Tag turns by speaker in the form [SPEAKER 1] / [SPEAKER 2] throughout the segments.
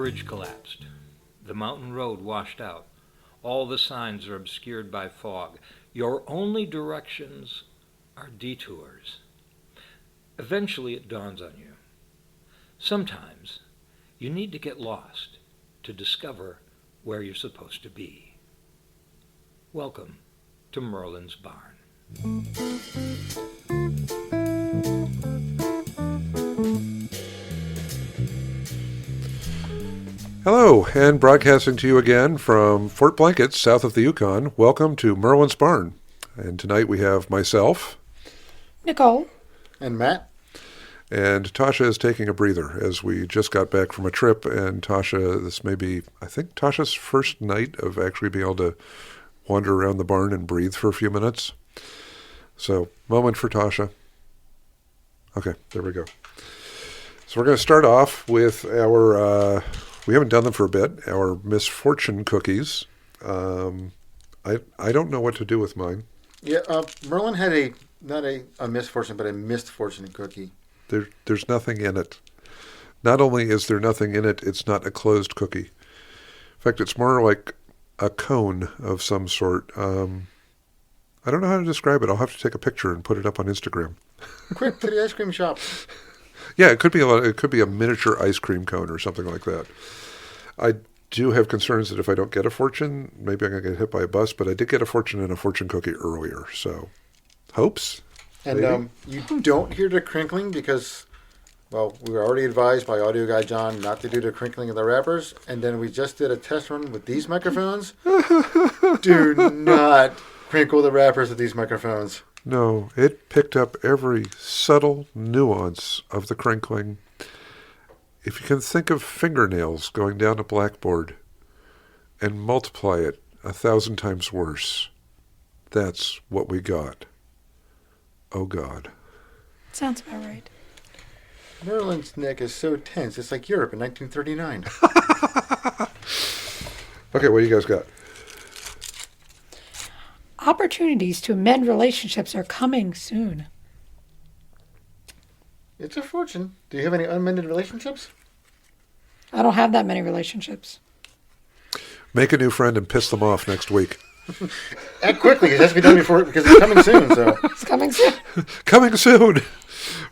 [SPEAKER 1] bridge collapsed. The mountain road washed out. All the signs are obscured by fog. Your only directions are detours. Eventually it dawns on you. Sometimes you need to get lost to discover where you're supposed to be. Welcome to Merlin's Barn.
[SPEAKER 2] Hello, and broadcasting to you again from Fort Blankets, south of the Yukon. Welcome to Merlin's Barn. And tonight we have myself,
[SPEAKER 3] Nicole,
[SPEAKER 4] and Matt.
[SPEAKER 2] And Tasha is taking a breather as we just got back from a trip. And Tasha, this may be, I think, Tasha's first night of actually being able to wander around the barn and breathe for a few minutes. So, moment for Tasha. Okay, there we go. So we're going to start off with our, we haven't done them for a bit, our misfortune cookies. I don't know what to do with mine.
[SPEAKER 4] Yeah, Merlin had not a misfortune, but a missed fortune cookie.
[SPEAKER 2] There's nothing in it. Not only is there nothing in it, it's not a closed cookie. In fact, it's more like a cone of some sort. I don't know how to describe it. I'll have to take a picture and put it up on Instagram.
[SPEAKER 4] Quick to the ice cream shop.
[SPEAKER 2] Yeah, it could be a miniature ice cream cone or something like that. I do have concerns that if I don't get a fortune, maybe I'm going to get hit by a bus, but I did get a fortune and a fortune cookie earlier, so hopes.
[SPEAKER 4] And you don't hear the crinkling because, well, we were already advised by audio guy John not to do the crinkling of the wrappers, and then we just did a test run with these microphones. Do not crinkle the wrappers with these microphones.
[SPEAKER 2] No, it picked up every subtle nuance of the crinkling. If you can think of fingernails going down a blackboard and multiply it 1,000 times worse, that's what we got. Oh, God.
[SPEAKER 3] Sounds about right.
[SPEAKER 4] Merlin's neck is so tense. It's like Europe in 1939.
[SPEAKER 2] Okay, what do you guys got?
[SPEAKER 3] Opportunities to amend relationships are coming soon.
[SPEAKER 4] It's a fortune. Do you have any unmended relationships?
[SPEAKER 3] I don't have that many relationships.
[SPEAKER 2] Make a new friend and piss them off next week.
[SPEAKER 4] Act quickly. It has to be done before because it's coming soon. So
[SPEAKER 3] It's coming soon.
[SPEAKER 2] Coming soon.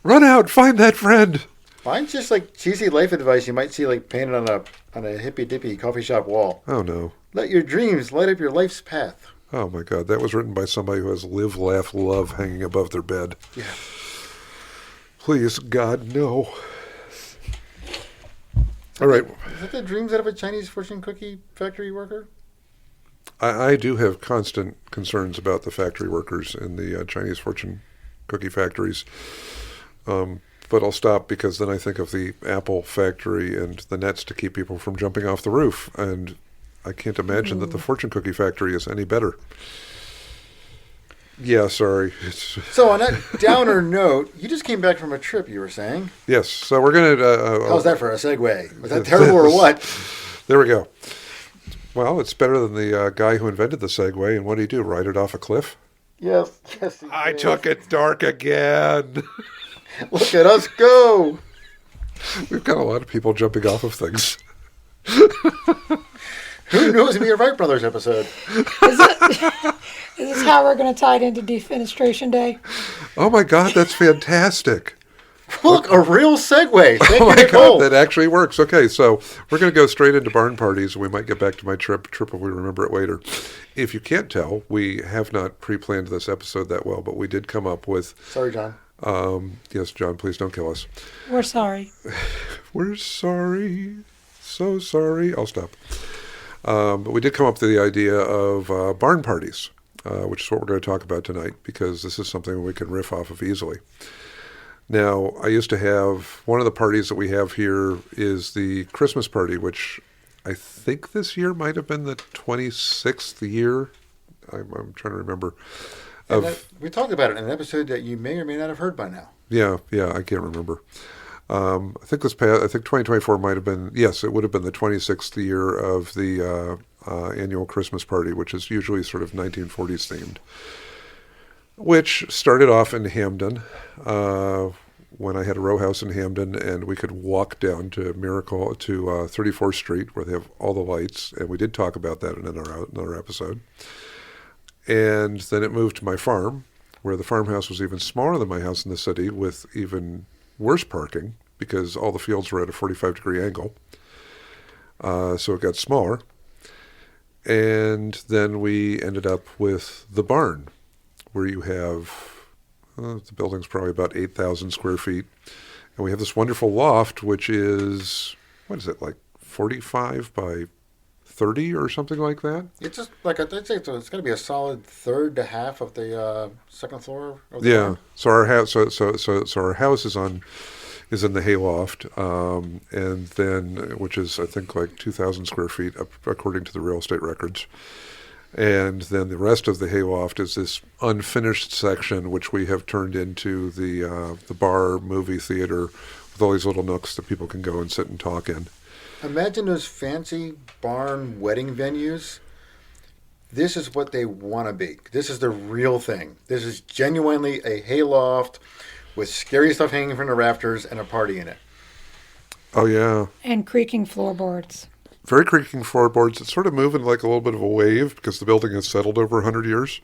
[SPEAKER 2] Run out, find that friend.
[SPEAKER 4] mine's just like cheesy life advice you might see like painted on a hippy dippy coffee shop wall.
[SPEAKER 2] Oh, no.
[SPEAKER 4] Let your dreams light up your life's path.
[SPEAKER 2] Oh, my God. That was written by somebody who has live, laugh, love hanging above their bed.
[SPEAKER 4] Yeah.
[SPEAKER 2] Please, God, no. All right.
[SPEAKER 4] Is that the dreams out of a Chinese fortune cookie factory worker?
[SPEAKER 2] I do have constant concerns about the factory workers in the Chinese fortune cookie factories. But I'll stop because then I think of the Apple factory and the nets to keep people from jumping off the roof. And I can't imagine that the fortune cookie factory is any better. Yeah, sorry.
[SPEAKER 4] So on that downer note, you just came back from a trip, you were saying.
[SPEAKER 2] Yes, so we're going to...
[SPEAKER 4] How's that for a segue? Was that terrible or what?
[SPEAKER 2] There we go. Well, it's better than the guy who invented the Segway. And what did he do, ride it off a cliff?
[SPEAKER 4] Yes.
[SPEAKER 2] I took it dark again.
[SPEAKER 4] Look at us go.
[SPEAKER 2] We've got a lot of people jumping off of things.
[SPEAKER 4] Who knows? It'll be a Wright Brothers episode.
[SPEAKER 3] Is this how we're going to tie it into Defenestration Day?
[SPEAKER 2] Oh, my God, that's fantastic.
[SPEAKER 4] Look, a real segue. Thank
[SPEAKER 2] Oh,
[SPEAKER 4] you,
[SPEAKER 2] my
[SPEAKER 4] Nicole.
[SPEAKER 2] God, that actually works. Okay, so we're going to go straight into barn parties, and we might get back to my trip if we remember it later. If you can't tell, we have not pre-planned this episode that well, but we did come up with...
[SPEAKER 4] Sorry, John.
[SPEAKER 2] Yes, John, please don't kill us.
[SPEAKER 3] We're sorry.
[SPEAKER 2] We're sorry. So sorry. I'll stop. But we did come up with the idea of barn parties, which is what we're going to talk about tonight, because this is something we can riff off of easily. Now, I used to have, one of the parties that we have here is the Christmas party, which I think this year might have been the 26th year. I'm trying to remember.
[SPEAKER 4] We talked about it in an episode that you may or may not have heard by now.
[SPEAKER 2] Yeah, I can't remember. I think 2024 might have been, yes, it would have been the 26th year of the annual Christmas party, which is usually sort of 1940s themed, which started off in Hamden when I had a row house in Hamden, and we could walk down to 34th Street, where they have all the lights, and we did talk about that in another episode. And then it moved to my farm, where the farmhouse was even smaller than my house in the city, with even worse parking, because all the fields were at a 45-degree angle. So it got smaller. And then we ended up with the barn, where you have, the building's probably about 8,000 square feet. And we have this wonderful loft, which is, what is it, like 45 by 30 or something like that?
[SPEAKER 4] It's just like, I'd say it's going to be a solid third to half of the second floor of the
[SPEAKER 2] Yeah.
[SPEAKER 4] barn.
[SPEAKER 2] So our house, so our house is in the hayloft, and then, which is, I think, like 2,000 square feet, up, according to the real estate records. And then the rest of the hayloft is this unfinished section, which we have turned into the bar, movie theater, with all these little nooks that people can go and sit and talk in.
[SPEAKER 4] Imagine those fancy barn wedding venues. This is what they want to be. This is the real thing. This is genuinely a hayloft with scary stuff hanging from the rafters and a party in it.
[SPEAKER 2] Oh, yeah.
[SPEAKER 3] And creaking floorboards.
[SPEAKER 2] Very creaking floorboards. It's sort of moving like a little bit of a wave because the building has settled over 100 years.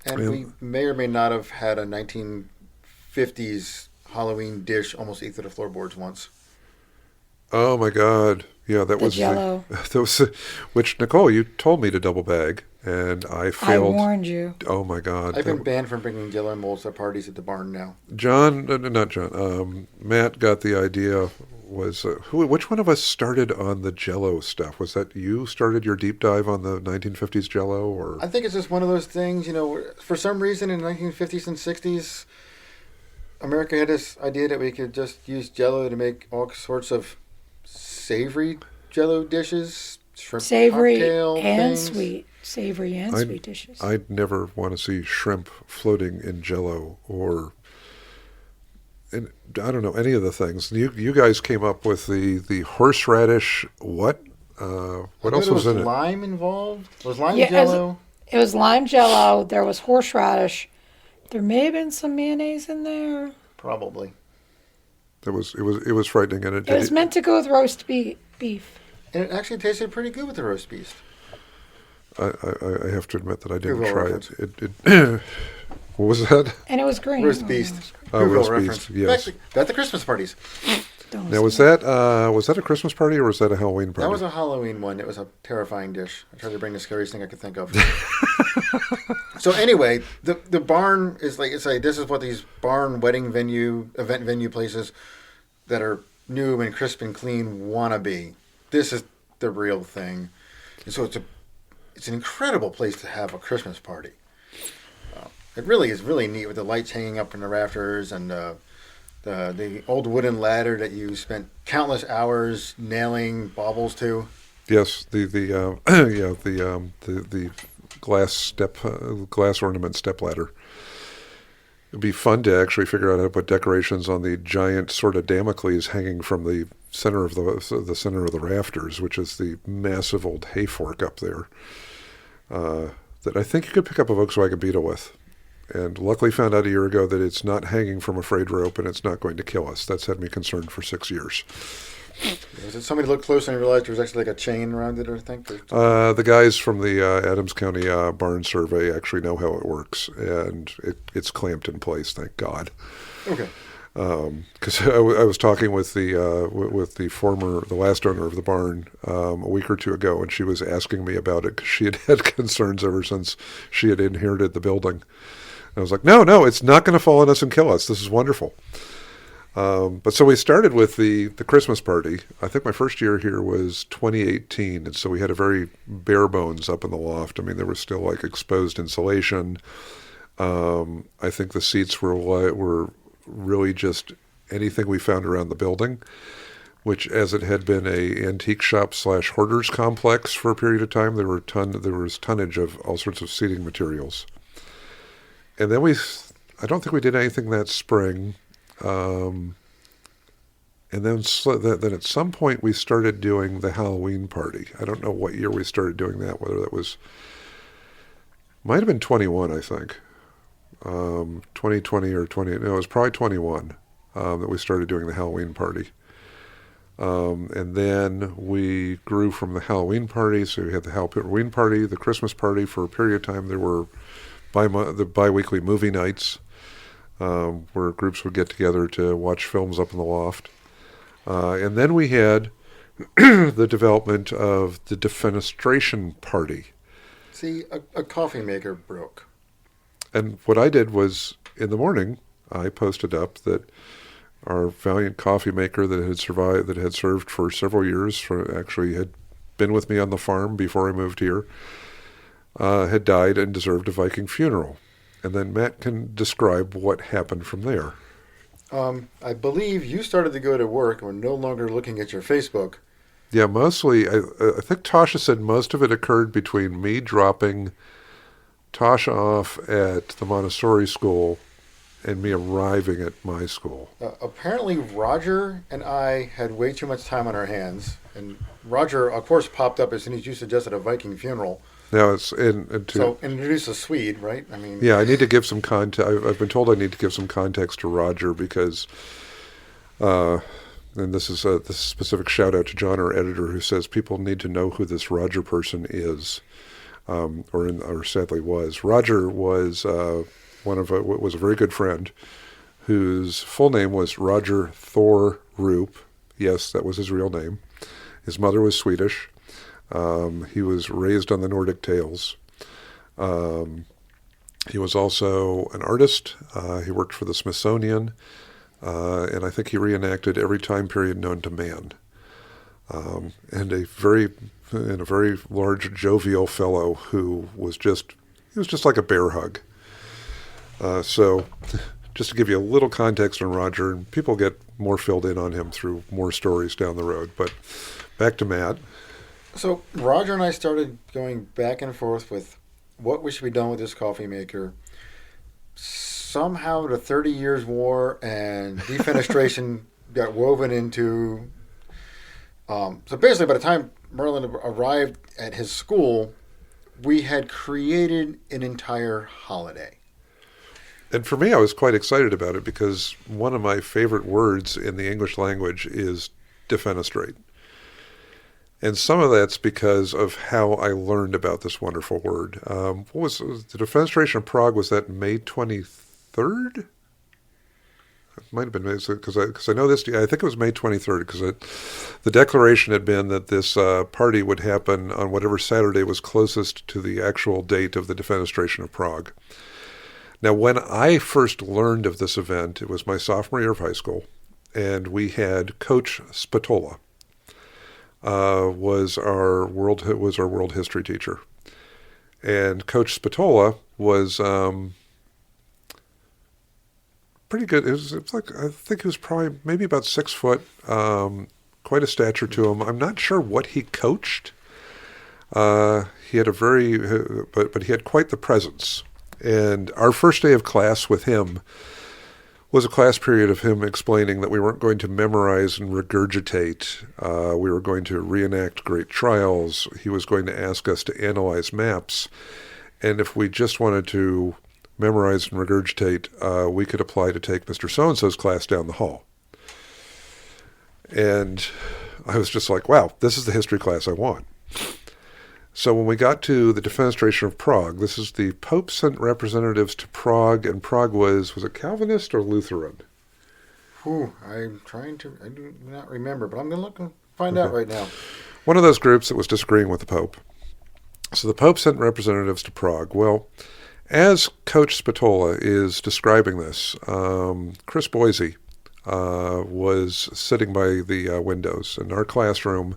[SPEAKER 4] And
[SPEAKER 2] Yeah.
[SPEAKER 4] we may or may not have had a 1950s Halloween dish almost eat through the floorboards once.
[SPEAKER 2] Oh, my God. Yeah, that
[SPEAKER 3] The
[SPEAKER 2] was
[SPEAKER 3] Jell-O.
[SPEAKER 2] that was, which, Nicole, you told me to double bag, and I
[SPEAKER 3] I
[SPEAKER 2] failed.
[SPEAKER 3] warned you.
[SPEAKER 2] Oh, my God.
[SPEAKER 4] I've been banned from bringing Jell-O molds to parties at the barn now.
[SPEAKER 2] Not John. Matt got the idea. Which one of us started on the Jell-O stuff? Was that you started your deep dive on the 1950s Jell-O, or?
[SPEAKER 4] I think it's just one of those things, where for some reason in the 1950s and 60s, America had this idea that we could just use Jell-O to make all sorts of savory Jell-O dishes, shrimp
[SPEAKER 3] Savory
[SPEAKER 4] cocktail
[SPEAKER 3] and
[SPEAKER 4] things.
[SPEAKER 3] sweet. Savory and sweet dishes.
[SPEAKER 2] I'd never want to see shrimp floating in Jell-O, or, and I don't know, any of the things. You guys came up with the horseradish. What? What else was in it?
[SPEAKER 4] Lime involved? Was lime
[SPEAKER 3] Yeah,
[SPEAKER 4] Jell-O?
[SPEAKER 3] It was lime Jell-O. There was horseradish. There may have been some mayonnaise in there.
[SPEAKER 4] Probably.
[SPEAKER 2] It was frightening, and
[SPEAKER 3] It was meant to go with roast beef.
[SPEAKER 4] And it actually tasted pretty good with the roast beef.
[SPEAKER 2] I have to admit that I didn't
[SPEAKER 4] Google
[SPEAKER 2] try
[SPEAKER 4] reference.
[SPEAKER 2] it. What was that?
[SPEAKER 3] And it was green.
[SPEAKER 4] Roast beef.
[SPEAKER 2] Oh,
[SPEAKER 4] Google
[SPEAKER 2] roast
[SPEAKER 4] reference.
[SPEAKER 2] beef, yes.
[SPEAKER 4] At the Christmas parties.
[SPEAKER 3] Don't
[SPEAKER 2] Now, was
[SPEAKER 3] say
[SPEAKER 2] that a Christmas party, or was that a Halloween party?
[SPEAKER 4] That was a Halloween one. It was a terrifying dish. I tried to bring the scariest thing I could think of. So anyway, the barn is this is what these barn wedding event venue places that are new and crisp and clean want to be. This is the real thing. And so it's an incredible place to have a Christmas party. It really is really neat with the lights hanging up in the rafters and the old wooden ladder that you spent countless hours nailing baubles to.
[SPEAKER 2] Yes, the glass ornament step ladder. It'd be fun to actually figure out how to put decorations on the giant sort of Damocles hanging from the center of the rafters, which is the massive old hay fork up there. That I think you could pick up a Volkswagen Beetle with. And luckily found out a year ago that it's not hanging from a frayed rope and it's not going to kill us. That's had me concerned for 6 years.
[SPEAKER 4] Somebody looked closer and realized there was actually like a chain around it, I think.
[SPEAKER 2] The guys from the Adams County Barn Survey actually know how it works, and it's clamped in place, thank God.
[SPEAKER 4] Okay.
[SPEAKER 2] Because I was talking with the last owner of the barn a week or two ago, and she was asking me about it because she had concerns ever since she had inherited the building. And I was like, no, it's not going to fall on us and kill us. This is wonderful. But so we started with the Christmas party. I think my first year here was 2018, and so we had a very bare bones up in the loft. I mean, there was still like exposed insulation. I think the seats were really just anything we found around the building, which, as it had been a antique shop / hoarders complex for a period of time, there was tonnage of all sorts of seating materials. And then I don't think we did anything that spring. And then at some point we started doing the Halloween party. I don't know what year we started doing that, whether that might have been 21, I think. 2020 or 20, no, it was probably 21. that we started doing the Halloween party. And then we grew from the Halloween party. So we had the Halloween party, the Christmas party. For a period of time, there were the bi-weekly movie nights where groups would get together to watch films up in the loft. And then we had the development of the Defenestration party.
[SPEAKER 4] See, a coffee maker broke.
[SPEAKER 2] And what I did was, in the morning, I posted up that our valiant coffee maker that had served for several years, actually had been with me on the farm before I moved here, had died and deserved a Viking funeral. And then Matt can describe what happened from there.
[SPEAKER 4] I believe you started to go to work and were no longer looking at your Facebook.
[SPEAKER 2] Yeah, mostly, I think Tasha said most of it occurred between me dropping Tasha off at the Montessori school and me arriving at my school.
[SPEAKER 4] Apparently, Roger and I had way too much time on our hands. And Roger, of course, popped up as soon as you suggested a Viking funeral.
[SPEAKER 2] Now it's
[SPEAKER 4] So introduce a Swede, right? I mean,
[SPEAKER 2] yeah, I need to give some context. I've been told I need to give some context to Roger because, and this is a specific shout out to John, our editor, who says people need to know who this Roger person is, or sadly was. Roger was was a very good friend, whose full name was Roger Thor Roop. Yes, that was his real name. His mother was Swedish. He was raised on the Nordic tales. He was also an artist. He worked for the Smithsonian, and I think he reenacted every time period known to man. And a very large, jovial fellow who was just like a bear hug. So, just to give you a little context on Roger, and people get more filled in on him through more stories down the road. But back to Matt.
[SPEAKER 4] So Roger and I started going back and forth with what we should be done with this coffee maker. Somehow the 30 Years' War and defenestration got woven into. So basically, by the time Merlin arrived at his school, we had created an entire holiday.
[SPEAKER 2] And for me, I was quite excited about it because one of my favorite words in the English language is defenestrate. And some of that's because of how I learned about this wonderful word. What was the Defenestration of Prague? Was that May 23rd? It might have been because I know this. I think it was May 23rd because the declaration had been that this party would happen on whatever Saturday was closest to the actual date of the Defenestration of Prague. Now, when I first learned of this event, it was my sophomore year of high school, and we had Coach Spatola. Was our world history teacher, and Coach Spatola was pretty good. It was like I think he was probably maybe about 6 foot, quite a stature to him. I'm not sure what he coached. He had but he had quite the presence. And our first day of class with him was a class period of him explaining that we weren't going to memorize and regurgitate. We were going to reenact great trials. He was going to ask us to analyze maps. And if we just wanted to memorize and regurgitate, we could apply to take Mr. So-and-so's class down the hall. And I was just like, wow, this is the history class I want. So when we got to the Defenestration of Prague, this is the Pope sent representatives to Prague, and Prague was it Calvinist or Lutheran?
[SPEAKER 4] I do not remember, but I'm going to look and find out right now.
[SPEAKER 2] One of those groups that was disagreeing with the Pope. So the Pope sent representatives to Prague. Well, as Coach Spatola is describing this, Chris Boise was sitting by the windows, and our classroom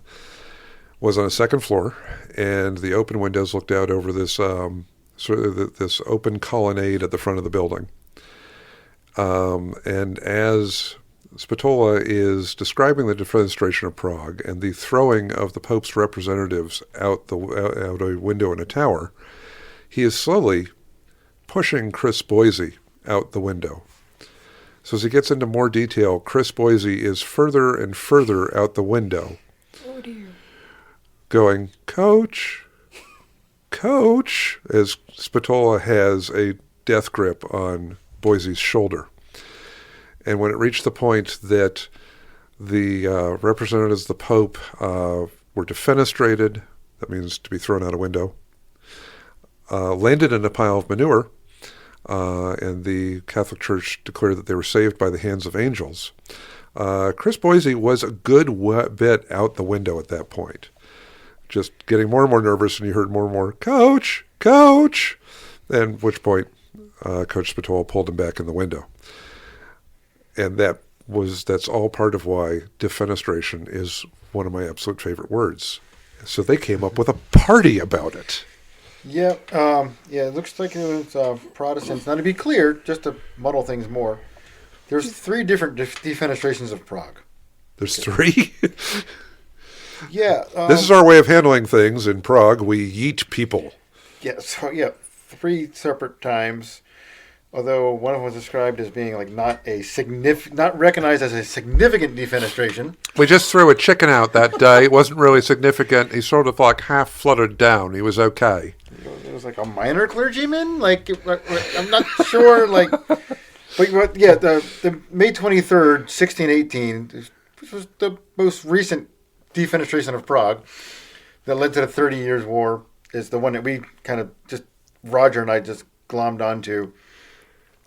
[SPEAKER 2] was on a second floor, and the open windows looked out over this this open colonnade at the front of the building. And as Spatola is describing the Defenestration of Prague and the throwing of the Pope's representatives out a window in a tower, he is slowly pushing Chris Boise out the window. So as he gets into more detail, Chris Boise is further and further out the window.
[SPEAKER 3] Oh dear.
[SPEAKER 2] Going, Coach, as Spatola has a death grip on Boise's shoulder. And when it reached the point that the representatives of the Pope were defenestrated, that means to be thrown out a window, landed in a pile of manure, and the Catholic Church declared that they were saved by the hands of angels. Chris Boise was a good bit out the window at that point, just getting more and more nervous, and you heard more and more, "Coach, Coach," at which point Coach Spatola pulled him back in the window. And that's all part of why defenestration is one of my absolute favorite words. So they came up with a party about it.
[SPEAKER 4] Yeah, it looks like it was Protestants. Now, to be clear, just to muddle things more, there's 3 different defenestrations of Prague.
[SPEAKER 2] There's 3?
[SPEAKER 4] Yeah.
[SPEAKER 2] This is our way of handling things in Prague. We yeet people.
[SPEAKER 4] Yeah, so, 3 separate times. Although one of them was described as being like not recognized as a significant defenestration.
[SPEAKER 2] We just threw a chicken out that day. It wasn't really significant. He sort of like half fluttered down. He was okay.
[SPEAKER 4] It was like a minor clergyman. Like I'm not sure. Like, but yeah, the May 23rd, 1618, which was the most recent defenestration of Prague that led to the 30 Years' War, is the one that we kind of just Roger and I just glommed onto.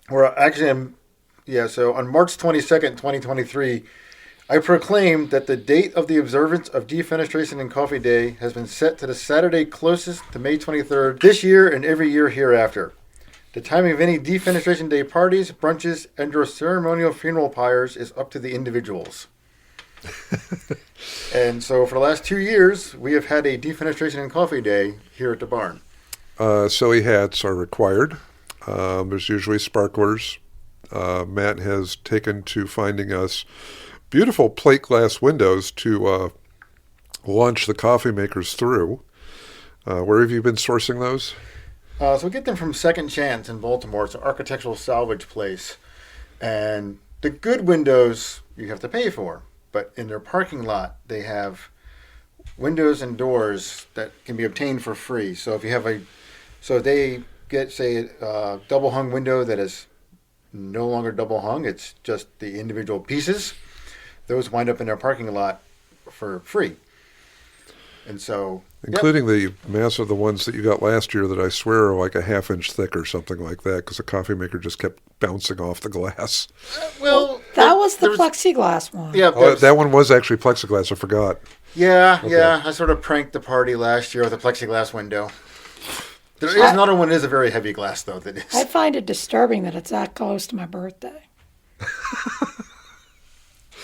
[SPEAKER 4] We're actually, so on March 22nd, 2023, I proclaimed that the date of the observance of Defenestration and Coffee Day has been set to the Saturday closest to May 23rd this year and every year hereafter. The timing of any Defenestration Day parties, brunches, and/or ceremonial funeral pyres is up to the individuals. And so for the last 2 years, we have had a Defenestration and Coffee Day here at the barn.
[SPEAKER 2] Silly hats are required. There's usually sparklers. Matt has taken to finding us beautiful plate glass windows to launch the coffee makers through. Where have you been sourcing those?
[SPEAKER 4] So we get them from Second Chance in Baltimore. It's an architectural salvage place. And the good windows you have to pay for. But in their parking lot, they have windows and doors that can be obtained for free. So if you have they get, say, a double hung window that is no longer double hung, it's just the individual pieces. Those wind up in their parking lot for free. And so,
[SPEAKER 2] including the mass of the ones that you got last year that I swear are like a half-inch thick or something like that, because the coffee maker just kept bouncing off the glass.
[SPEAKER 3] That was the plexiglass one.
[SPEAKER 4] Yeah,
[SPEAKER 2] that one was actually plexiglass. I forgot.
[SPEAKER 4] Yeah. I sort of pranked the party last year with a plexiglass window. There is another one that is a very heavy glass, though. That is.
[SPEAKER 3] I find it disturbing that it's that close to my birthday.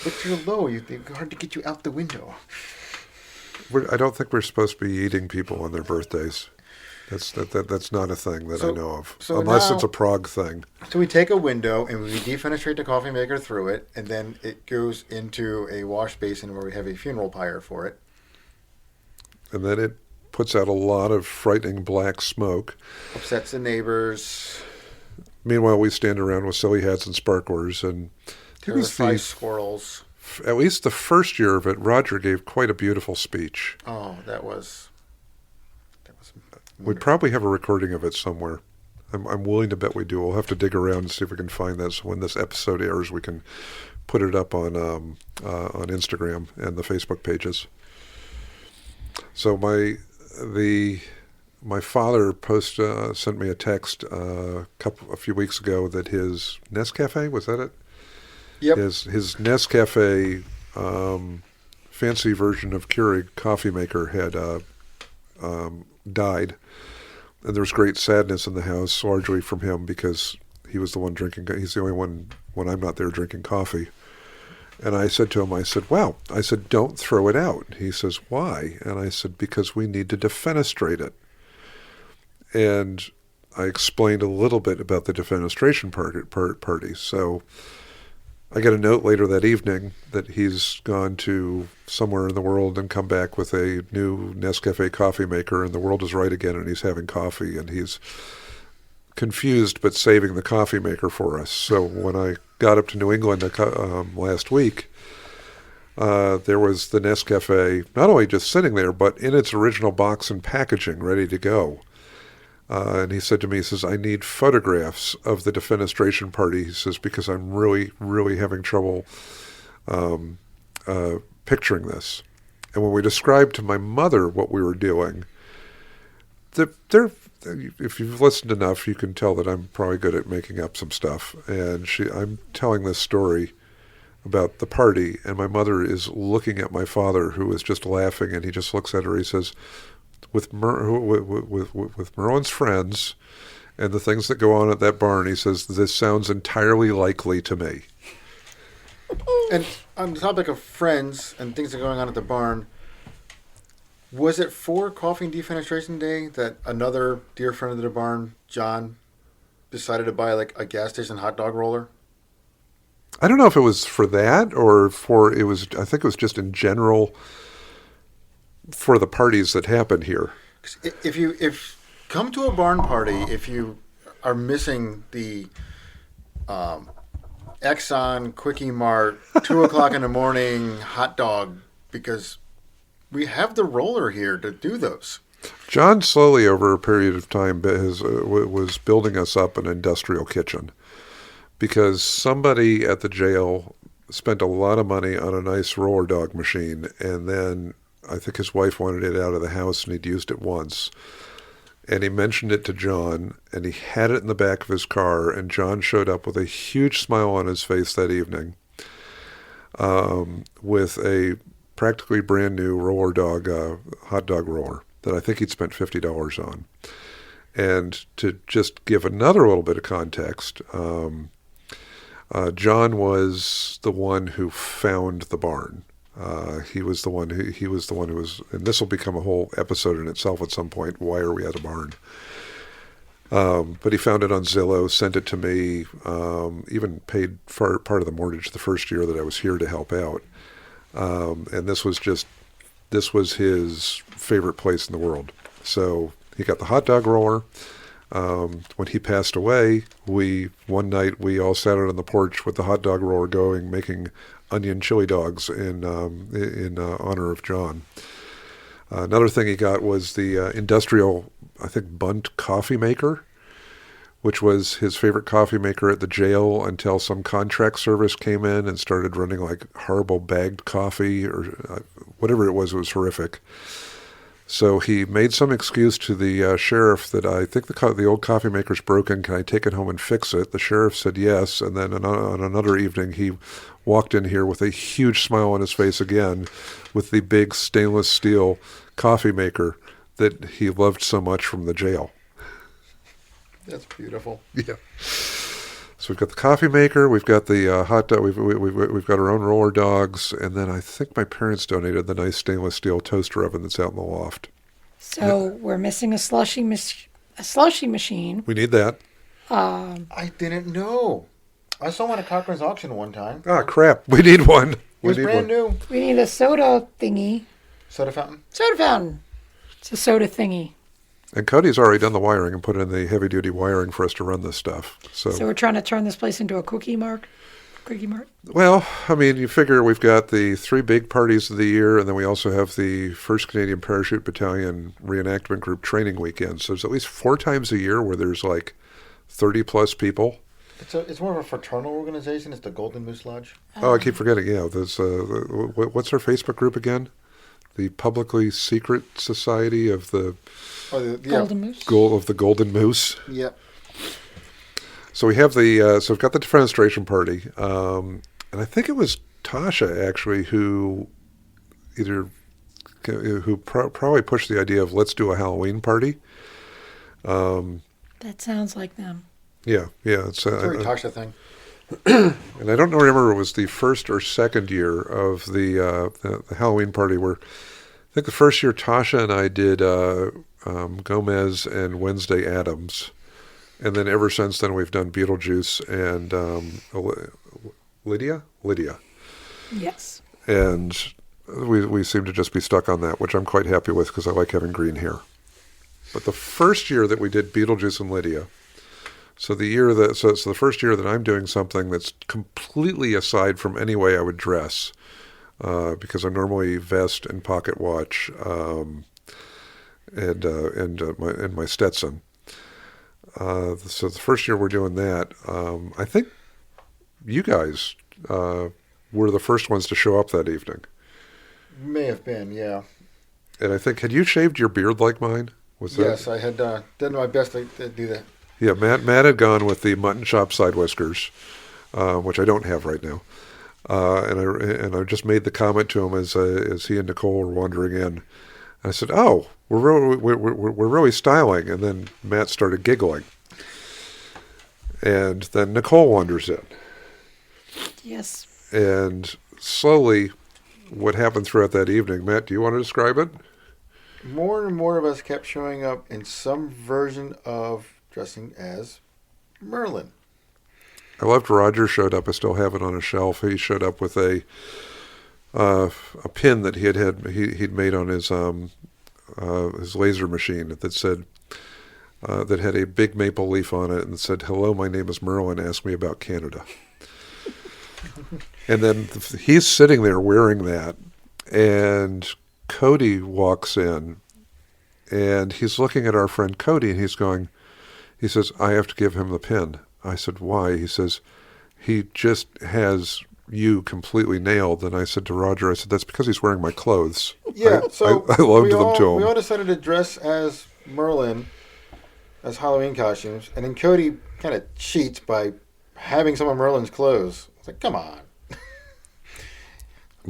[SPEAKER 4] But you're low. It's hard to get you out the window.
[SPEAKER 2] I don't think we're supposed to be eating people on their birthdays. That's not a thing that I know of, unless it's a Prague thing.
[SPEAKER 4] So we take a window and we defenestrate the coffee maker through it, and then it goes into a wash basin where we have a funeral pyre for it.
[SPEAKER 2] And then it puts out a lot of frightening black smoke.
[SPEAKER 4] Upsets the neighbors.
[SPEAKER 2] Meanwhile, we stand around with silly hats and sparklers, and
[SPEAKER 4] terrify squirrels.
[SPEAKER 2] At least the first year of it, Roger gave quite a beautiful speech.
[SPEAKER 4] Oh, that was
[SPEAKER 2] We'd probably have a recording of it somewhere. I'm willing to bet we do. We'll have to dig around and see if we can find that. So when this episode airs, we can put it up on Instagram and the Facebook pages. So my father sent me a text a few weeks ago that his Nescafe, was that it?
[SPEAKER 4] Yep.
[SPEAKER 2] His Nescafe fancy version of Keurig coffee maker had died, and there was great sadness in the house, largely from him because he was the one drinking. He's the only one when I'm not there drinking coffee. And I said to him, "Wow." I said, "Don't throw it out." He says, "Why?" And I said, "Because we need to defenestrate it." And I explained a little bit about the defenestration party. So I get a note later that evening that he's gone to somewhere in the world and come back with a new Nescafe coffee maker, and the world is right again, and he's having coffee, and he's confused but saving the coffee maker for us. So when I got up to New England last week, there was the Nescafe not only just sitting there, but in its original box and packaging, ready to go. And he said to me, he says, I need photographs of the defenestration party. He says, because I'm really, really having trouble picturing this. And when we described to my mother what we were doing, if you've listened enough, you can tell that I'm probably good at making up some stuff. And I'm telling this story about the party, and my mother is looking at my father, who is just laughing, and he just looks at her. He says, with Merlin's friends and the things that go on at that barn, he says, this sounds entirely likely to me.
[SPEAKER 4] And on the topic of friends and things that are going on at the barn, was it for Coffee and Defenestration Day that another dear friend of the barn, John, decided to buy like a gas station hot dog roller?
[SPEAKER 2] I don't know if it was for that or I think it was just in general for the parties that happen here.
[SPEAKER 4] If come to a barn party, if you are missing the Exxon Quickie Mart 2:00 in the morning hot dog, because we have the roller here to do those.
[SPEAKER 2] John slowly over a period of time was building us up an industrial kitchen, because somebody at the jail spent a lot of money on a nice roller dog machine, and then I think his wife wanted it out of the house, and he'd used it once. And he mentioned it to John, and he had it in the back of his car, and John showed up with a huge smile on his face that evening with a practically brand new roller dog, hot dog roller that I think he'd spent $50 on. And to just give another little bit of context, John was the one who found the barn. He was the one who was, and this will become a whole episode in itself at some point. Why are we at a barn? But he found it on Zillow, sent it to me, even paid for part of the mortgage the first year that I was here to help out. And this was his favorite place in the world. So he got the hot dog roller. When he passed away, one night we all sat out on the porch with the hot dog roller going, making onion chili dogs in honor of John. Another thing he got was the industrial, I think, Bunt coffee maker, which was his favorite coffee maker at the jail until some contract service came in and started running like horrible bagged coffee or whatever it was horrific. So he made some excuse to the sheriff that I think the old coffee maker's broken. Can I take it home and fix it? The sheriff said yes. And then on another evening, he walked in here with a huge smile on his face again with the big stainless steel coffee maker that he loved so much from the jail.
[SPEAKER 4] That's beautiful.
[SPEAKER 2] Yeah. So we've got the coffee maker, we've got the hot dog, we've got our own roller dogs, and then I think my parents donated the nice stainless steel toaster oven that's out in the loft.
[SPEAKER 3] So we're missing a slushy machine.
[SPEAKER 2] We need that.
[SPEAKER 4] I didn't know. I saw one at Cochran's auction one time.
[SPEAKER 2] Ah, crap. We need one.
[SPEAKER 4] It was brand new.
[SPEAKER 3] We need a soda thingy.
[SPEAKER 4] Soda fountain?
[SPEAKER 3] Soda fountain. It's a soda thingy.
[SPEAKER 2] And Cody's already done the wiring and put in the heavy-duty wiring for us to run this stuff. So
[SPEAKER 3] we're trying to turn this place into a quickie mart?
[SPEAKER 2] Well, I mean, you figure we've got the 3 big parties of the year, and then we also have the 1st Canadian Parachute Battalion Reenactment Group training weekend. So there's at least 4 times a year where there's like 30-plus people.
[SPEAKER 4] It's more of a fraternal organization. It's the Golden Moose Lodge.
[SPEAKER 2] Oh, I keep forgetting. Yeah, there's what's our Facebook group again? The Publicly Secret Society of the
[SPEAKER 3] Golden Moose.
[SPEAKER 2] Of the Golden Moose.
[SPEAKER 4] Yep.
[SPEAKER 2] So we have so we've got the Defenestration party, and I think it was Tasha actually who probably pushed the idea of let's do a Halloween party.
[SPEAKER 3] That sounds like them.
[SPEAKER 2] Yeah, it's
[SPEAKER 4] a very Tasha thing.
[SPEAKER 2] And I don't remember it was the 1st or 2nd year of the Halloween party where I think the first year Tasha and I did Gomez and Wednesday Addams, and then ever since then we've done Beetlejuice and Lydia.
[SPEAKER 3] Yes.
[SPEAKER 2] And we seem to just be stuck on that, which I'm quite happy with because I like having green hair. But the first year that we did Beetlejuice and Lydia. So the first year that I'm doing something that's completely aside from any way I would dress, because I'm normally vest and pocket watch, and my Stetson. So the first year we're doing that, I think you guys were the first ones to show up that evening.
[SPEAKER 4] May have been, yeah.
[SPEAKER 2] And I think, had you shaved your beard like mine? Was
[SPEAKER 4] Yes,
[SPEAKER 2] that?
[SPEAKER 4] I had done my best to do that.
[SPEAKER 2] Yeah, Matt had gone with the mutton chop side whiskers, which I don't have right now. And I just made the comment to him as he and Nicole were wandering in. I said, "Oh, we're really styling." And then Matt started giggling, and then Nicole wanders in,
[SPEAKER 3] Yes.
[SPEAKER 2] and slowly, what happened throughout that evening, Matt? Do you want to describe it?
[SPEAKER 4] More and more of us kept showing up in some version of dressing as Merlin.
[SPEAKER 2] I loved Roger showed up. I still have it on a shelf. He showed up with a pin that he'd made on his laser machine that said that had a big maple leaf on it and said, "Hello, my name is Merlin. Ask me about Canada." And then he's sitting there wearing that, and Cody walks in, and he's looking at our friend Cody, and he says, "I have to give him the pin." I said, "Why?" He says, "He just has you completely nailed." And I said to Roger, I said, "That's because he's wearing my clothes."
[SPEAKER 4] Yeah,
[SPEAKER 2] I loved them to
[SPEAKER 4] we
[SPEAKER 2] him.
[SPEAKER 4] all decided to dress as Merlin as Halloween costumes, and then Cody kind of cheats by having some of Merlin's clothes. It's like, come on.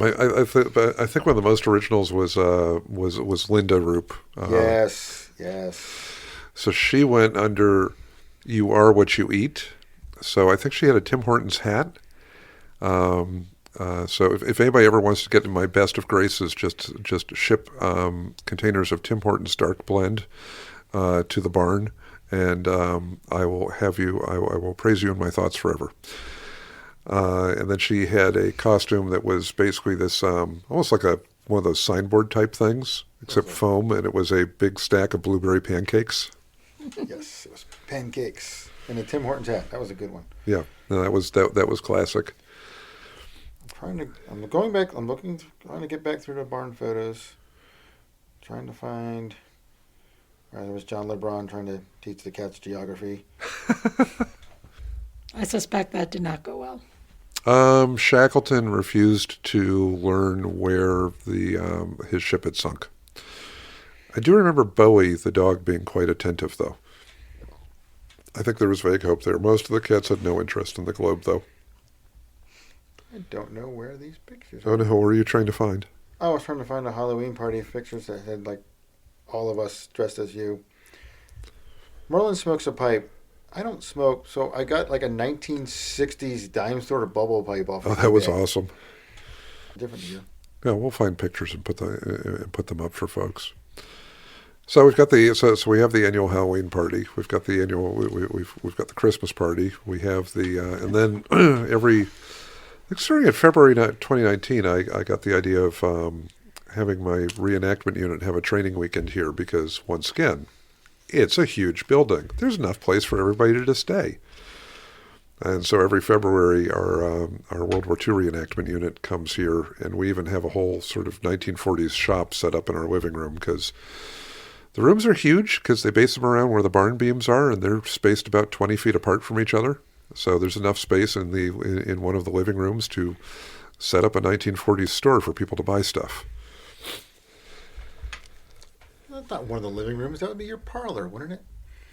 [SPEAKER 2] I think one of the most originals was Linda Roop.
[SPEAKER 4] Yes.
[SPEAKER 2] So she went under "You Are What You Eat." So I think she had a Tim Hortons hat. So if anybody ever wants to get in my best of graces, just ship containers of Tim Hortons Dark Blend to the barn, and I will have you. I will praise you in my thoughts forever. And then she had a costume that was basically this almost like one of those signboard type things, except foam, and it was a big stack of blueberry pancakes.
[SPEAKER 4] Yes, it was pancakes and a Tim Hortons hat. That was a good one.
[SPEAKER 2] Yeah, no, that was classic.
[SPEAKER 4] I'm trying to get back through the barn photos. Trying to find. There was John LeBron trying to teach the cats geography.
[SPEAKER 3] I suspect that did not go well.
[SPEAKER 2] Shackleton refused to learn where his ship had sunk. I do remember Bowie, the dog, being quite attentive, though. I think there was vague hope there. Most of the cats had no interest in the globe, though.
[SPEAKER 4] I don't know where these pictures
[SPEAKER 2] Oh,
[SPEAKER 4] are.
[SPEAKER 2] no, what were you trying to find?
[SPEAKER 4] I was trying to find a Halloween party pictures that had, like, all of us dressed as you. Merlin smokes a pipe. I don't smoke, so I got like a 1960s dime store bubble pipe off.
[SPEAKER 2] Oh,
[SPEAKER 4] of
[SPEAKER 2] that was
[SPEAKER 4] eBay.
[SPEAKER 2] awesome.
[SPEAKER 4] Different year.
[SPEAKER 2] Yeah, we'll find pictures and put them up for folks. So we've got so we have the annual Halloween party. We've got the annual we've got the Christmas party. We have the and then I think starting in February 2019, I got the idea of having my reenactment unit have a training weekend here because once again, it's a huge building. There's enough place for everybody to just stay. And so every February, our World War II reenactment unit comes here, and we even have a whole sort of 1940s shop set up in our living room because the rooms are huge because they base them around where the barn beams are, and they're spaced about 20 feet apart from each other. So there's enough space in one of the living rooms to set up a 1940s store for people to buy stuff.
[SPEAKER 4] That's not one of the living rooms. That would be your parlor, wouldn't it?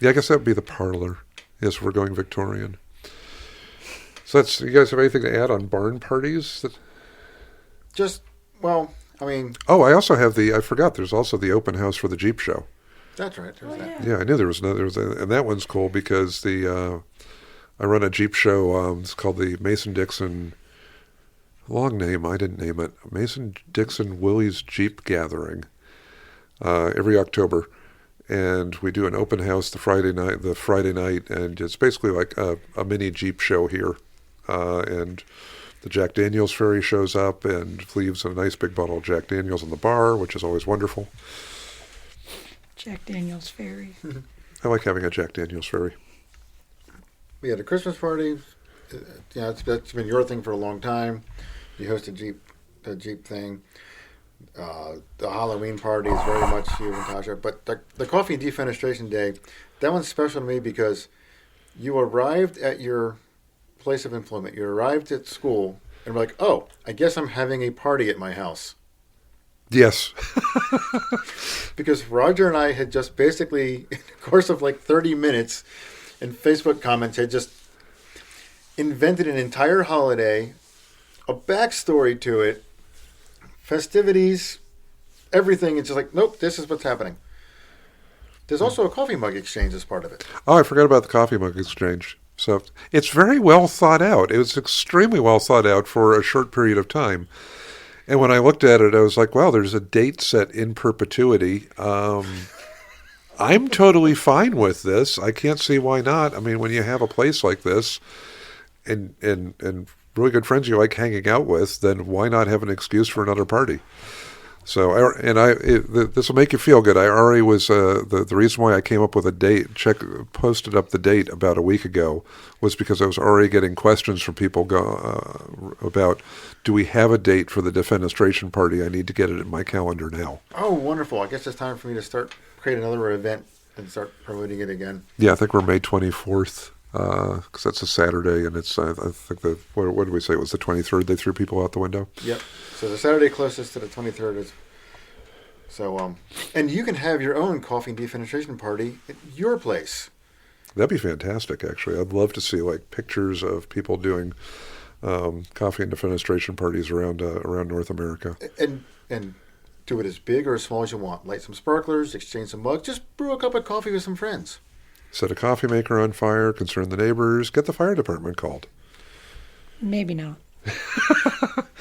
[SPEAKER 2] Yeah, I guess that would be the parlor. Yes, we're going Victorian. So you guys have anything to add on barn parties?
[SPEAKER 4] Oh,
[SPEAKER 2] I also have I forgot, there's also the open house for the Jeep show.
[SPEAKER 4] that's right. There's that.
[SPEAKER 2] Yeah, I knew there was and that one's cool because I run a Jeep show, it's called the Mason-Dixon, long name, I didn't name it, Mason-Dixon Willie's Jeep Gathering, every October. And we do an open house the Friday night, and it's basically like a mini Jeep show here. And the Jack Daniels ferry shows up and leaves a nice big bottle of Jack Daniels in the bar, which is always wonderful.
[SPEAKER 3] Jack Daniels Ferry.
[SPEAKER 2] I like having a Jack Daniels ferry.
[SPEAKER 4] We had a Christmas party. That's been your thing for a long time. You host the Jeep thing. The Halloween party is very much you and Tasha. But the coffee and defenestration day, that one's special to me because you arrived at your place of employment. You arrived at school and were like, oh, I guess I'm having a party at my house.
[SPEAKER 2] Yes.
[SPEAKER 4] Because Roger and I had just basically, in the course of like 30 minutes in Facebook comments, had just invented an entire holiday, a backstory to it, festivities, everything. It's just like, nope, this is what's happening. There's also a coffee mug exchange as part of it.
[SPEAKER 2] Oh, I forgot about the coffee mug exchange. So it's very well thought out. It was extremely well thought out for a short period of time. And when I looked at it, I was like, wow, there's a date set in perpetuity. I'm totally fine with this. I can't see why not. I mean, when you have a place like this and really good friends you like hanging out with, then why not have an excuse for another party? So, this will make you feel good. I already was, the reason why I came up with a date, posted up the date about a week ago, was because I was already getting questions from people about, do we have a date for the Defenestration party? I need to get it in my calendar now.
[SPEAKER 4] Oh, wonderful. I guess it's time for me to create another event and start promoting it again.
[SPEAKER 2] Yeah, I think we're May 24th, because that's a Saturday, and it's, I think, what did we say? It was the 23rd they threw people out the window?
[SPEAKER 4] Yep. So the Saturday closest to the 23rd is... So, and you can have your own coffee and defenestration party at your place.
[SPEAKER 2] That'd be fantastic, actually. I'd love to see, like, pictures of people doing coffee and defenestration parties around North America.
[SPEAKER 4] And do it as big or as small as you want. Light some sparklers, exchange some mugs, just brew a cup of coffee with some friends.
[SPEAKER 2] Set a coffee maker on fire, concern the neighbors, get the fire department called.
[SPEAKER 3] Maybe not.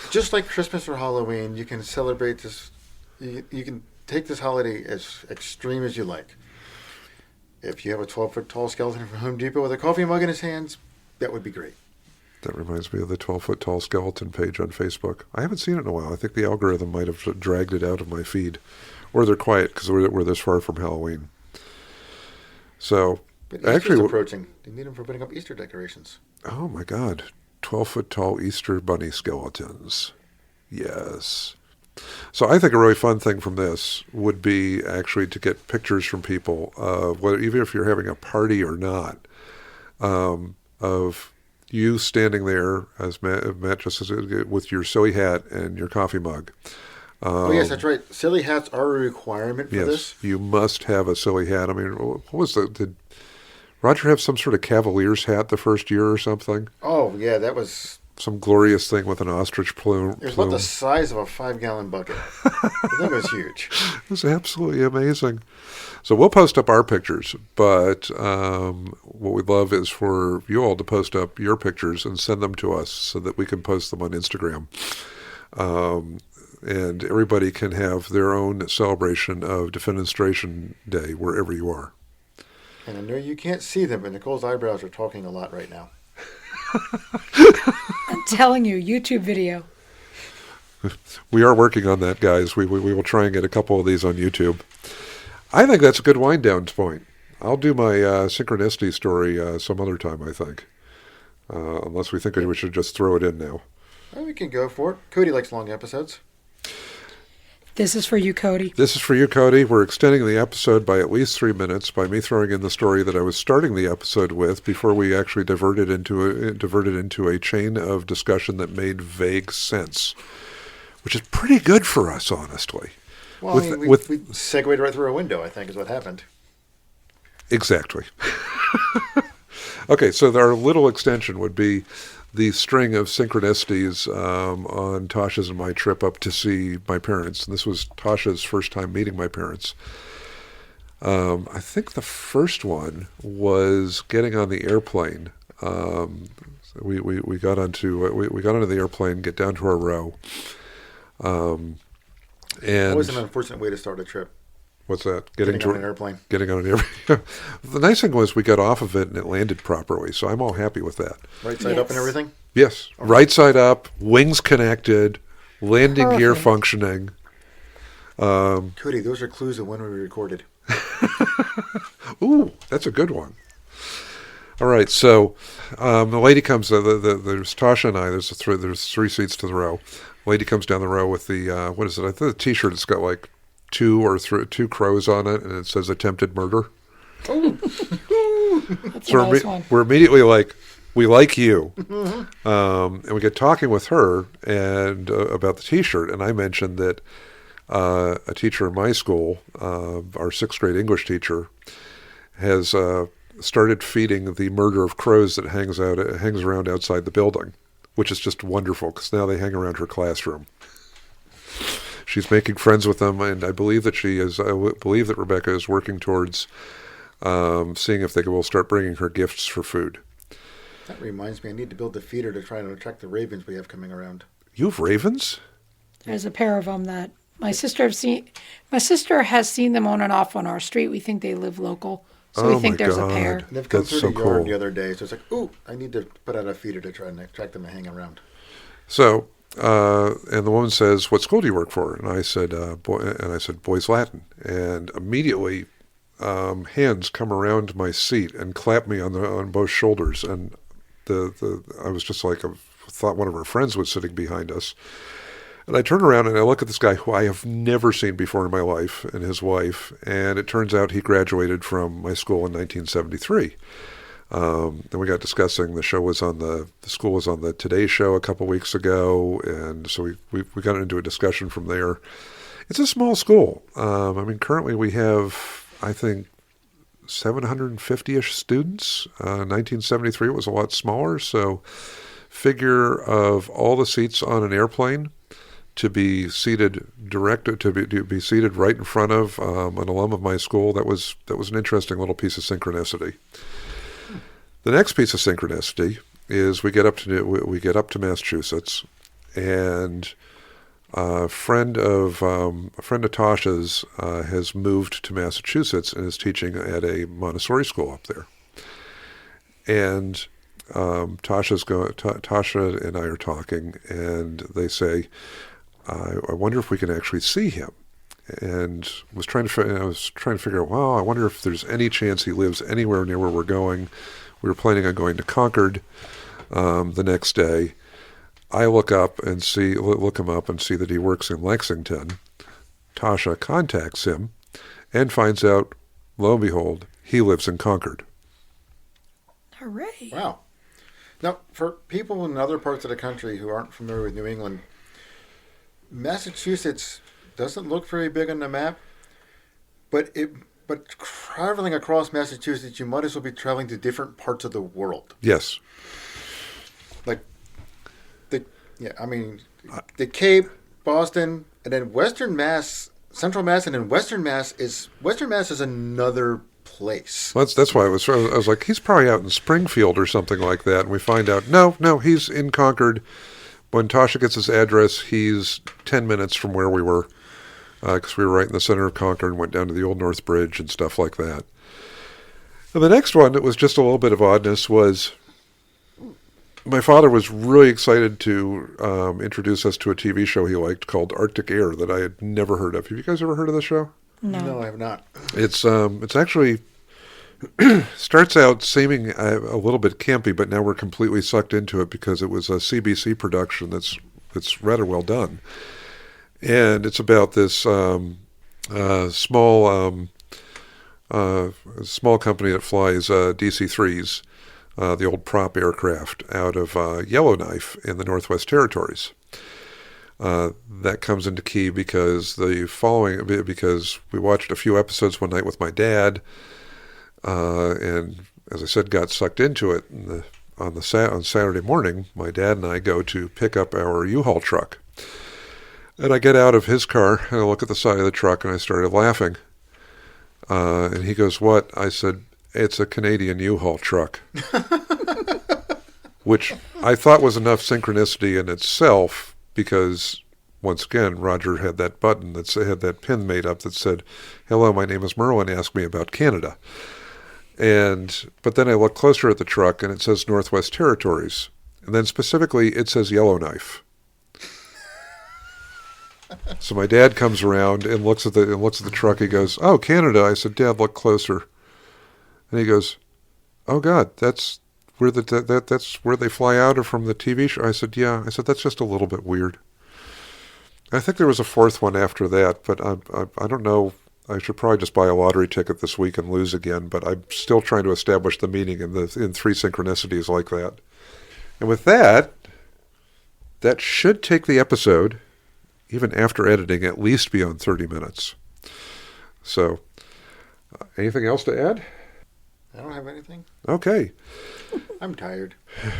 [SPEAKER 4] Just like Christmas or Halloween, you can celebrate this. You can take this holiday as extreme as you like. If you have a 12-foot tall skeleton from Home Depot with a coffee mug in his hands, that would be great.
[SPEAKER 2] That reminds me of the 12-foot tall skeleton page on Facebook. I haven't seen it in a while. I think the algorithm might have dragged it out of my feed. Or they're quiet because we're this far from Halloween. So,
[SPEAKER 4] but Easter's
[SPEAKER 2] actually,
[SPEAKER 4] approaching. You need them for putting up Easter decorations.
[SPEAKER 2] Oh my God. 12-foot tall Easter bunny skeletons. Yes. So I think a really fun thing from this would be actually to get pictures from people, whether even if you're having a party or not, of you standing there, as Matt just said, with your silly hat and your coffee mug.
[SPEAKER 4] Oh, yes, that's right. Silly hats are a requirement for this.
[SPEAKER 2] Yes, you must have a silly hat. I mean, what was did Roger have some sort of Cavaliers hat the first year or something?
[SPEAKER 4] Oh, yeah, that was...
[SPEAKER 2] Some glorious thing with an ostrich plume.
[SPEAKER 4] It was about the size of a 5-gallon bucket. That was huge.
[SPEAKER 2] It was absolutely amazing. So we'll post up our pictures, but what we'd love is for you all to post up your pictures and send them to us so that we can post them on Instagram. And everybody can have their own celebration of Defenestration Day wherever you are.
[SPEAKER 4] And I know you can't see them, but Nicole's eyebrows are talking a lot right now.
[SPEAKER 3] I'm telling you, YouTube video.
[SPEAKER 2] We are working on that, guys. We will try and get a couple of these on YouTube. I think that's a good wind down point. I'll do my synchronicity story some other time, I think. Unless we think we should just throw it in now.
[SPEAKER 4] Well, we can go for it. Cody likes long episodes.
[SPEAKER 3] This is for you, Cody.
[SPEAKER 2] This is for you, Cody. We're extending the episode by at least 3 minutes by me throwing in the story that I was starting the episode with before we actually diverted into a chain of discussion that made vague sense, which is pretty good for us, honestly.
[SPEAKER 4] Well, we segued right through a window, I think, is what happened.
[SPEAKER 2] Exactly. Okay, so our little extension would be the string of synchronicities on Tasha's and my trip up to see my parents. And this was Tasha's first time meeting my parents. I think the first one was getting on the airplane. We got onto the airplane, get down to our row. And
[SPEAKER 4] always an unfortunate way to start a trip.
[SPEAKER 2] What's that?
[SPEAKER 4] Getting on an airplane.
[SPEAKER 2] Getting on an airplane. The nice thing was we got off of it and it landed properly, so I'm all happy with that.
[SPEAKER 4] Right side up and everything?
[SPEAKER 2] Yes. Okay. Right side up, wings connected, landing gear functioning.
[SPEAKER 4] Cody, those are clues of when we recorded.
[SPEAKER 2] Ooh, that's a good one. All right, so the lady comes. There's Tasha and I. There's three seats to the row. Lady comes down the row with the what is it? I think the T-shirt. It's got like two crows on it, and it says "attempted murder."
[SPEAKER 3] That's a nice one.
[SPEAKER 2] We're immediately like, we like you, and we get talking with her and about the T-shirt, and I mentioned that a teacher in my school, our sixth grade English teacher, has started feeding the murder of crows that hangs around outside the building, which is just wonderful because now they hang around her classroom. She's making friends with them, and I believe that Rebecca is working towards seeing if they will start bringing her gifts for food.
[SPEAKER 4] That reminds me, I need to build a feeder to try and attract the ravens we have coming around.
[SPEAKER 2] You have ravens?
[SPEAKER 3] There's a pair of them that my sister has seen them on and off on our street. We think they live local, so we think there's a pair.
[SPEAKER 4] And they've come
[SPEAKER 2] That's
[SPEAKER 4] through
[SPEAKER 2] so
[SPEAKER 4] the yard
[SPEAKER 2] cool.
[SPEAKER 4] the other day, so it's like, ooh, I need to put out a feeder to try and attract them to hang around.
[SPEAKER 2] So, and the woman says, "What school do you work for?" And I said, "Boys Latin." And immediately, hands come around my seat and clap me on both shoulders. And I was just like, I thought one of our friends was sitting behind us. And I turn around and I look at this guy who I have never seen before in my life, and his wife. And it turns out he graduated from my school in 1973. And we got discussing. The school was on the Today Show a couple weeks ago, and so we got into a discussion from there. It's a small school. Currently we have, I think, 750-ish students. 1973 it was a lot smaller. So, figure of all the seats on an airplane to be seated right in front of an alum of my school. That was an interesting little piece of synchronicity. The next piece of synchronicity is we get up to Massachusetts, and a friend of Tasha's has moved to Massachusetts and is teaching at a Montessori school up there. And Tasha and I are talking, and they say, "I wonder if we can actually see him." And I was trying to figure out, well, I wonder if there's any chance he lives anywhere near where we're going. We were planning on going to Concord the next day. I look him up and see that he works in Lexington. Tasha contacts him and finds out, lo and behold, he lives in Concord.
[SPEAKER 3] Hooray.
[SPEAKER 4] Wow. Now, for people in other parts of the country who aren't familiar with New England, Massachusetts doesn't look very big on the map, but traveling across Massachusetts, you might as well be traveling to different parts of the world.
[SPEAKER 2] Yes.
[SPEAKER 4] Like, the Cape, Boston, and then Western Mass, Central Mass, and then Western Mass is another place.
[SPEAKER 2] Well, that's why I was like, he's probably out in Springfield or something like that. And we find out, no, he's in Concord. When Tasha gets his address, he's 10 minutes from where we were, because we were right in the center of Concord and went down to the Old North Bridge and stuff like that. And the next one that was just a little bit of oddness was my father was really excited to introduce us to a TV show he liked called Arctic Air that I had never heard of. Have you guys ever heard of the show?
[SPEAKER 4] No, I have not.
[SPEAKER 2] It's actually starts out seeming a little bit campy, but now we're completely sucked into it because it was a CBC production that's rather well done. And it's about this small company that flies DC-3s, the old prop aircraft, out of Yellowknife in the Northwest Territories. That comes into key because we watched a few episodes one night with my dad, and as I said, got sucked into it. On Saturday morning, my dad and I go to pick up our U-Haul truck. And I get out of his car, and I look at the side of the truck, and I started laughing. And he goes, "What?" I said, "It's a Canadian U-Haul truck." Which I thought was enough synchronicity in itself, because, once again, Roger had that button that had that pin made up that said, "Hello, my name is Merlin, ask me about Canada." But then I look closer at the truck, and it says Northwest Territories. And then specifically, it says Yellowknife. So my dad comes around and looks at the truck. He goes, "Oh, Canada." I said, "Dad, look closer." And he goes, oh God, that's where that's where they fly out of from the TV show. I said, yeah. I said, that's just a little bit weird. I think there was a fourth one after that, but I don't know. I should probably just buy a lottery ticket this week and lose again, but I'm still trying to establish the meaning in three synchronicities like that. And with that, that should take the episode, even after editing, at least beyond 30 minutes. So, anything else to add?
[SPEAKER 4] I don't have anything.
[SPEAKER 2] Okay.
[SPEAKER 4] I'm tired.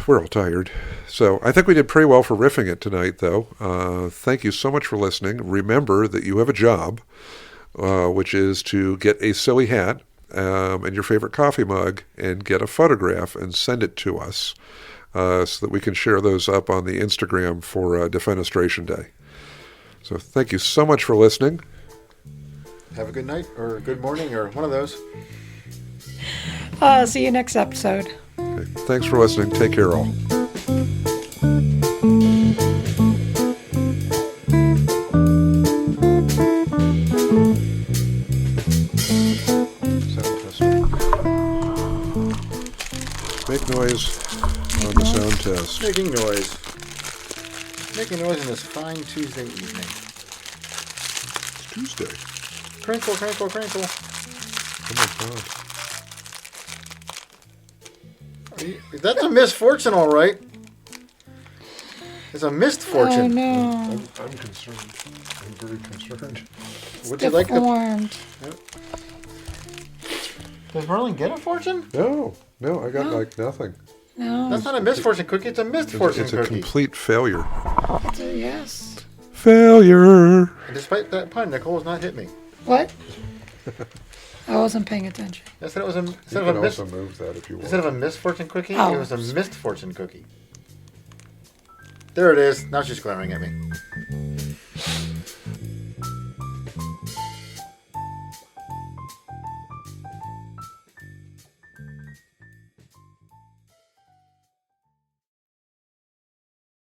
[SPEAKER 2] We're all tired. So I think we did pretty well for riffing it tonight, though. Thank you so much for listening. Remember that you have a job, which is to get a silly hat and your favorite coffee mug and get a photograph and send it to us so that we can share those up on the Instagram for Defenestration Day. So thank you so much for listening.
[SPEAKER 4] Have a good night or good morning or one of those.
[SPEAKER 3] See you next episode.
[SPEAKER 2] Okay. Thanks for listening. Take care, all. Sound testing. Make noise on the sound test.
[SPEAKER 4] Making noise. Making noise on this fine Tuesday evening.
[SPEAKER 2] It's Tuesday.
[SPEAKER 4] Crinkle, crinkle, crinkle.
[SPEAKER 2] Oh my God.
[SPEAKER 4] That's a misfortune, all right. It's a missed fortune.
[SPEAKER 3] Oh no.
[SPEAKER 2] I'm concerned. I'm very concerned.
[SPEAKER 4] Would you like the?
[SPEAKER 3] Deformed.
[SPEAKER 4] Does Merlin get a fortune?
[SPEAKER 2] No, I got like nothing.
[SPEAKER 3] No.
[SPEAKER 4] That's not a misfortune cookie. It's a missed fortune
[SPEAKER 2] It's a
[SPEAKER 4] cookie.
[SPEAKER 2] complete failure.
[SPEAKER 3] Yes.
[SPEAKER 2] Failure.
[SPEAKER 4] And despite that pun, Nicole has not hit me.
[SPEAKER 3] What? I wasn't paying attention.
[SPEAKER 4] I said it was a
[SPEAKER 2] You
[SPEAKER 4] instead
[SPEAKER 2] can
[SPEAKER 4] of a
[SPEAKER 2] also
[SPEAKER 4] missed
[SPEAKER 2] move that if you want.
[SPEAKER 4] instead of a misfortune cookie,
[SPEAKER 3] Oh.
[SPEAKER 4] it was a missed fortune cookie. There it is. Now she's glaring at me.